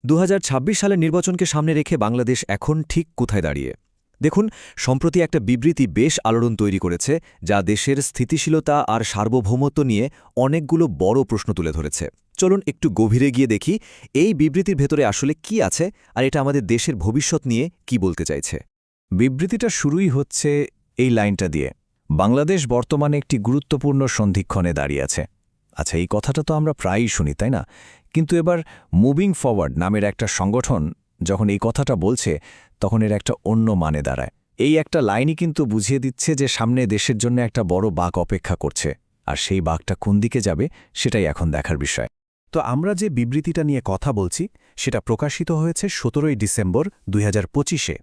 সালের নির্বাচনকে সামনে রেখে বাংলাদেশ এখন ঠিক কোথায় দাঁড়িয়ে দেখুন। সম্প্রতি একটা বিবৃতি বেশ আলোড়ন তৈরি করেছে, যা দেশের স্থিতিশীলতা আর সার্বভৌমত্ব নিয়ে অনেকগুলো বড় প্রশ্ন তুলে ধরেছে। চলুন একটু গভীরে গিয়ে দেখি এই বিবৃতির ভেতরে আসলে কি আছে আর এটা আমাদের দেশের ভবিষ্যৎ নিয়ে কি বলতে চাইছে। বিবৃতিটা শুরুই হচ্ছে এই লাইনটা দিয়ে, বাংলাদেশ বর্তমানে একটি গুরুত্বপূর্ণ সন্ধিক্ষণে দাঁড়িয়ে আছে। আচ্ছা, এই কথাটা তো আমরা প্রায়ই শুনি, তাই না? কিন্তু এবার মুভিং ফরওয়ার্ড নামের একটা সংগঠন যখন এই কথাটা বলছে, তখন এর একটা অন্য মানে দাঁড়ায়। এই একটা লাইনই কিন্তু বুঝিয়ে দিচ্ছে যে সামনে দেশের জন্য একটা বড় বাঁক অপেক্ষা করছে, আর সেই বাঁকটা কোন দিকে যাবে সেটাই এখন দেখার বিষয়। তো আমরা যে বিবৃতিটা নিয়ে কথা বলছি সেটা প্রকাশিত হয়েছে ১৭ই ডিসেম্বর ২০২৫-এ।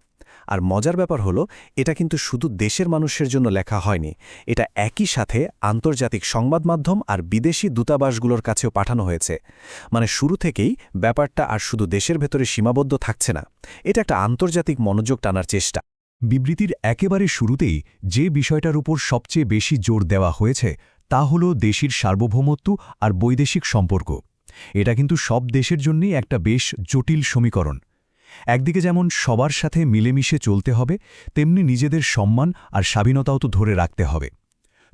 আর মজার ব্যাপার হলো, এটা কিন্তু শুধু দেশের মানুষের জন্য লেখা হয়নি, এটা একই সাথে আন্তর্জাতিক সংবাদ মাধ্যম আর বিদেশি দূতাবাসগুলোর কাছেও পাঠানো হয়েছে। মানে শুরু থেকেই ব্যাপারটা আর শুধু দেশের ভেতরে সীমাবদ্ধ থাকছে না, এটা একটা আন্তর্জাতিক মনোযোগ টানার চেষ্টা। বিবৃতির একেবারে শুরুতেই যে বিষয়টার উপর সবচেয়ে বেশি জোর দেওয়া হয়েছে তা হল দেশের সার্বভৌমত্ব আর বৈদেশিক সম্পর্ক। এটা কিন্তু সব দেশের জন্যই একটা বেশ জটিল সমীকরণ। একদিকে যেমন সবার সাথে মিলেমিশে চলতে হবে, তেমনি নিজেদের সম্মান আর স্বাধীনতাও তো ধরে রাখতে হবে।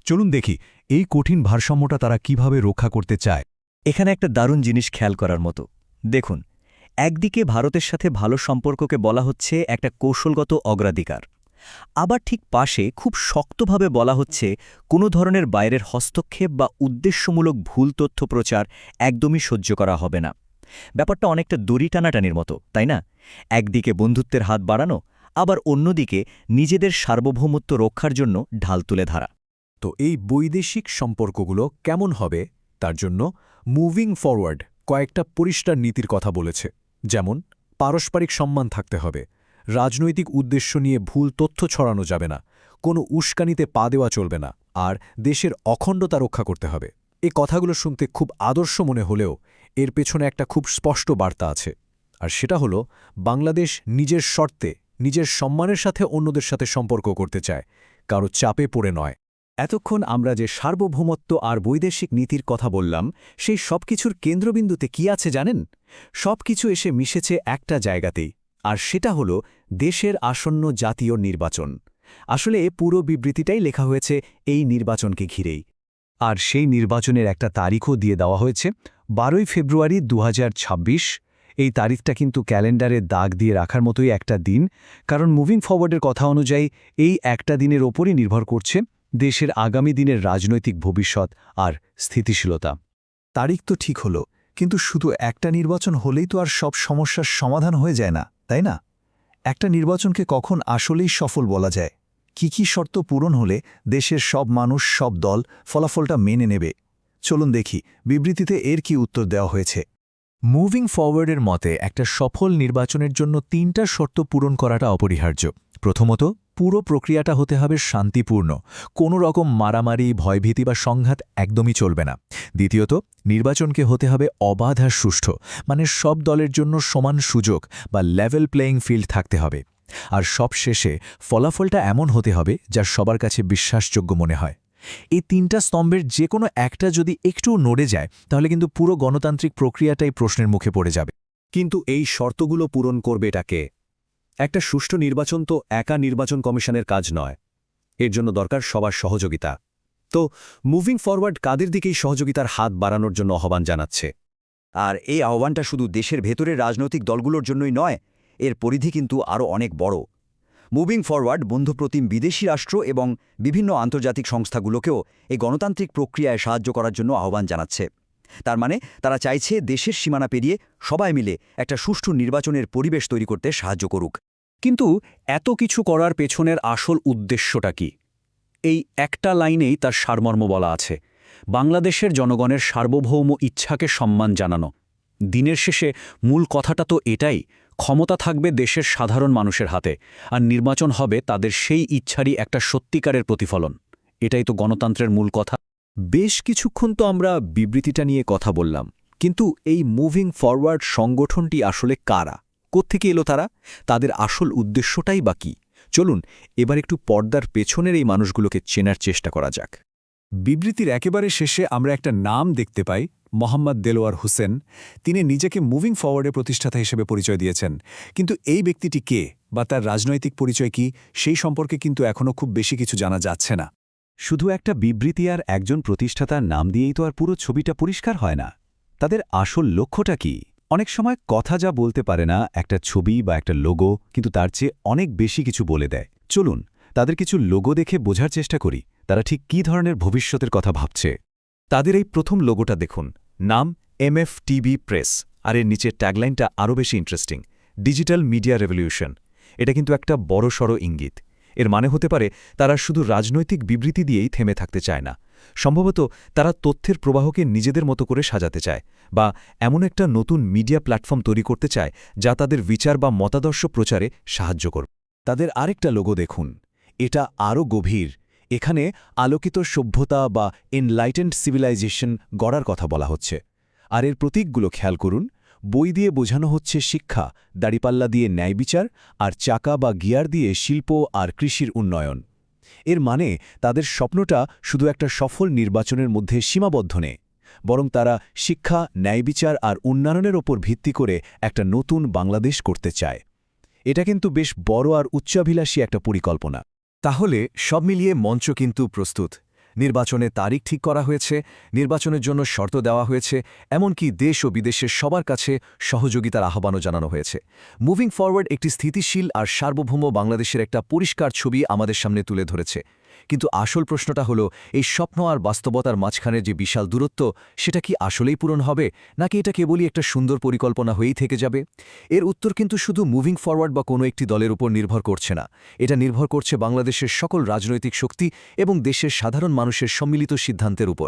চলুন দেখি এই কঠিন ভারসাম্যটা তারা কিভাবে রক্ষা করতে চায়। এখানে একটা দারুণ জিনিস খেয়াল করার মতো। দেখুন, একদিকে ভারতের সাথে ভালো সম্পর্ককে বলা হচ্ছে একটা কৌশলগত অগ্রাধিকার, আবার ঠিক পাশে খুব শক্তভাবে বলা হচ্ছে কোনো ধরনের বাইরের হস্তক্ষেপ বা উদ্দেশ্যমূলক ভুল তথ্য প্রচার একদমই সহ্য করা হবে না। ব্যাপারটা অনেকটা দড়ি টানাটানির মতো, তাই না? একদিকে বন্ধুত্বের হাত বাড়ানো, আবার অন্যদিকে নিজেদের সার্বভৌমত্ব রক্ষার জন্য ঢাল তুলে ধরা। তো এই বৈদেশিক সম্পর্কগুলো কেমন হবে তার জন্য মুভিং ফরওয়ার্ড কয়েকটা পরিষ্কার নীতির কথা বলেছে। যেমন, পারস্পরিক সম্মান থাকতে হবে, রাজনৈতিক উদ্দেশ্য নিয়ে ভুল তথ্য ছড়ানো যাবে না, কোনো উস্কানিতে পা দেওয়া চলবে না, আর দেশের অখণ্ডতা রক্ষা করতে হবে। এই কথাগুলো শুনতে খুব আদর্শ মনে হলেও এর পেছনে একটা খুব স্পষ্ট বার্তা আছে, আর সেটা হলো বাংলাদেশ নিজের শর্তে, নিজের সম্মানের সাথে অন্যদের সাথে সম্পর্ক করতে চায়, কারো চাপে পড়ে নয়। এতক্ষণ আমরা যে সার্বভৌমত্ব আর বৈদেশিক নীতির কথা বললাম, সেই সবকিছুর কেন্দ্রবিন্দুতে কি আছে জানেন? সবকিছু এসে মিশেছে একটা জায়গাতেই, আর সেটা হলো দেশের আসন্ন জাতীয় নির্বাচন। আসলে পুরো বিবৃতিটাই লেখা হয়েছে এই নির্বাচনকে ঘিরেই। আর সেই নির্বাচনের একটা তারিখও দিয়ে দেওয়া হয়েছে, 12ই ফেব্রুয়ারি ২০২৬। এই তারিখটা কিন্তু ক্যালেন্ডারে দাগ দিয়ে রাখার মতোই একটা দিন, কারণ মুভিং ফরওয়ার্ডের কথা অনুযায়ী এই একটা দিনের ওপরই নির্ভর করছে দেশের আগামী দিনের রাজনৈতিক ভবিষ্যৎ আর স্থিতিশীলতা। তারিখ তো ঠিক হলো, কিন্তু শুধু একটা নির্বাচন হলেই তো আর সব সমস্যার সমাধান হয়ে যায় না, তাই না? একটা নির্বাচনকে কখন আসলেই সফল বলা যায়? কি শর্ত পূরণ হলে দেশের সব মানুষ, সব দল ফলাফলটা মেনে নেবে? চলুন দেখি বিবৃতিতে এর কি উত্তর দেওয়া হয়েছে। মুভিং ফরওয়ার্ডের মতে একটা সফল নির্বাচনের জন্য ৩টা শর্ত পূরণ করাটা অপরিহার্য। প্রথমত, পুরো প্রক্রিয়াটা হতে হবে শান্তিপূর্ণ, কোনো রকম মারামারি, ভয়ভীতি বা সংঘাত একদমই চলবে না। দ্বিতীয়ত, নির্বাচনকে হতে হবে অবাধ আর সুষ্ঠু, মানে সব দলের জন্য সমান সুযোগ বা লেভেল প্লেয়িং ফিল্ড থাকতে হবে। আর সবশেষে ফলাফলটা এমন হতে হবে যা সবার কাছে বিশ্বাসযোগ্য মনে হয়। এই ৩টা স্তম্ভের যে কোনো একটা যদি একটু নড়ে যায়, তাহলে কিন্তু পুরো গণতান্ত্রিক প্রক্রিয়াটাই প্রশ্নের মুখে পড়ে যাবে। কিন্তু এই শর্তগুলো পূরণ করবে এটাকে? একটা সুষ্ঠু নির্বাচন তো একা নির্বাচন কমিশনের কাজ নয়, এর জন্য দরকার সবার সহযোগিতা। তো মুভিং ফরওয়ার্ড কাদের দিকেই সহযোগিতার হাত বাড়ানোর জন্য আহ্বান জানাচ্ছে? আর এই আহ্বানটা শুধু দেশের ভেতরের রাজনৈতিক দলগুলোর জন্যই নয়, এর পরিধি কিন্তু আরও অনেক বড়। মুভিং ফরওয়ার্ড বন্ধুপ্রতিম বিদেশি রাষ্ট্র এবং বিভিন্ন আন্তর্জাতিক সংস্থাগুলোকেও এই গণতান্ত্রিক প্রক্রিয়ায় সাহায্য করার জন্য আহ্বান জানাচ্ছে। তার মানে তারা চাইছে দেশের সীমানা পেরিয়ে সবাই মিলে একটা সুষ্ঠু নির্বাচনের পরিবেশ তৈরি করতে সাহায্য করুক। কিন্তু এত কিছু করার পেছনের আসল উদ্দেশ্যটা কি? এই একটা লাইনেই তার সারমর্ম বলা আছে, বাংলাদেশের জনগণের সার্বভৌম ইচ্ছাকে সম্মান জানানো। দিনের শেষে মূল কথাটা তো এটাই, ক্ষমতা থাকবে দেশের সাধারণ মানুষের হাতে, আর নির্বাচন হবে তাদের সেই ইচ্ছারই একটা সত্যিকারের প্রতিফলন। এটাই তো গণতন্ত্রের মূল কথা। বেশ কিছুক্ষণ তো আমরা বিবৃতিটা নিয়ে কথা বললাম, কিন্তু এই মুভিং ফরওয়ার্ড সংগঠনটি আসলে কারা? কোত্থেকে এলো তারা? তাদের আসল উদ্দেশ্যটাই বা কী? চলুন এবার একটু পর্দার পেছনের এই মানুষগুলোকে চেনার চেষ্টা করা যাক। বিবৃতির একেবারে শেষে আমরা একটা নাম দেখতে পাই, মোহাম্মদ দেলোয়ার হোসেন, তিনি নিজেকে মুভিং ফরওয়ার্ডের প্রতিষ্ঠাতা হিসেবে পরিচয় দিয়েছেন। কিন্তু এই ব্যক্তিটি কে বা তার রাজনৈতিক পরিচয় কি, সেই সম্পর্কে কিন্তু এখনও খুব বেশি কিছু জানা যাচ্ছে না। শুধু একটা বিবৃতি আর একজন প্রতিষ্ঠাতার নাম দিয়েই তো আর পুরো ছবিটা পরিষ্কার হয় না। তাদের আসল লক্ষ্যটা কি? অনেক সময় কথা যা বলতে পারে না একটা ছবি বা একটা লোগো, কিন্তু তার চেয়ে অনেক বেশি কিছু বলে দেয়। চলুন তাদের কিছু লোগো দেখে বোঝার চেষ্টা করি তারা ঠিক কী ধরনের ভবিষ্যতের কথা ভাবছে। তাদের এই প্রথম লোগোটা দেখুন, নাম MFTB প্রেস, আর এর নিচের ট্যাগলাইনটা আরও বেশি ইন্টারেস্টিং, ডিজিটাল মিডিয়া রেভলিউশন। এটা কিন্তু একটা বড়সড় ইঙ্গিত। এর মানে হতে পারে তারা শুধু রাজনৈতিক বিবৃতি দিয়েই থেমে থাকতে চায় না। সম্ভবত তারা তথ্যের প্রবাহকে নিজেদের মতো করে সাজাতে চায়, বা এমন একটা নতুন মিডিয়া প্ল্যাটফর্ম তৈরি করতে চায় যা তাদের বিচার বা মতাদর্শ প্রচারে সাহায্য করবে। তাদের আরেকটা লোগো দেখুন, এটা আরও গভীর। এখানে আলোকিত সভ্যতা বা এনলাইটেন্ড সিভিলাইজেশন গড়ার কথা বলা হচ্ছে। আর এর প্রতীকগুলো খেয়াল করুন, বই দিয়ে বোঝানো হচ্ছে শিক্ষা, দাড়িপাল্লা দিয়ে ন্যায়বিচার, আর চাকা বা গিয়ার দিয়ে শিল্প আর কৃষির উন্নয়ন। এর মানে তাদের স্বপ্নটা শুধু একটা সফল নির্বাচনের মধ্যে সীমাবদ্ধ নেই, বরং তারা শিক্ষা, ন্যায়বিচার আর উন্নয়নের ওপর ভিত্তি করে একটা নতুন বাংলাদেশ করতে চায়। এটা কিন্তু বেশ বড় আর উচ্চাভিলাষী একটা পরিকল্পনা। তাহলে সব মিলিয়ে মঞ্চ কিন্তু প্রস্তুত। নির্বাচনের তারিখ ঠিক করা হয়েছে, নির্বাচনের জন্য শর্ত দেওয়া হয়েছে, এমনকি দেশ ও বিদেশের সবার কাছে সহযোগিতার আহ্বানও জানানো হয়েছে। মুভিং ফরওয়ার্ড একটি স্থিতিশীল আর সার্বভৌম বাংলাদেশের একটা পরিষ্কার ছবি আমাদের সামনে তুলে ধরেছে। কিন্তু আসল প্রশ্নটা হলো, এই স্বপ্ন আর বাস্তবতার মাঝখানের যে বিশাল দূরত্ব, সেটা কি আসলেই পূরণ হবে, নাকি এটা কেবলই একটা সুন্দর পরিকল্পনা হয়েই থেকে যাবে? এর উত্তর কিন্তু শুধু মুভিং ফরওয়ার্ড বা কোনো একটি দলের উপর নির্ভর করছে না। এটা নির্ভর করছে বাংলাদেশের সকল রাজনৈতিক শক্তি এবং দেশের সাধারণ মানুষের সম্মিলিত সিদ্ধান্তের উপর।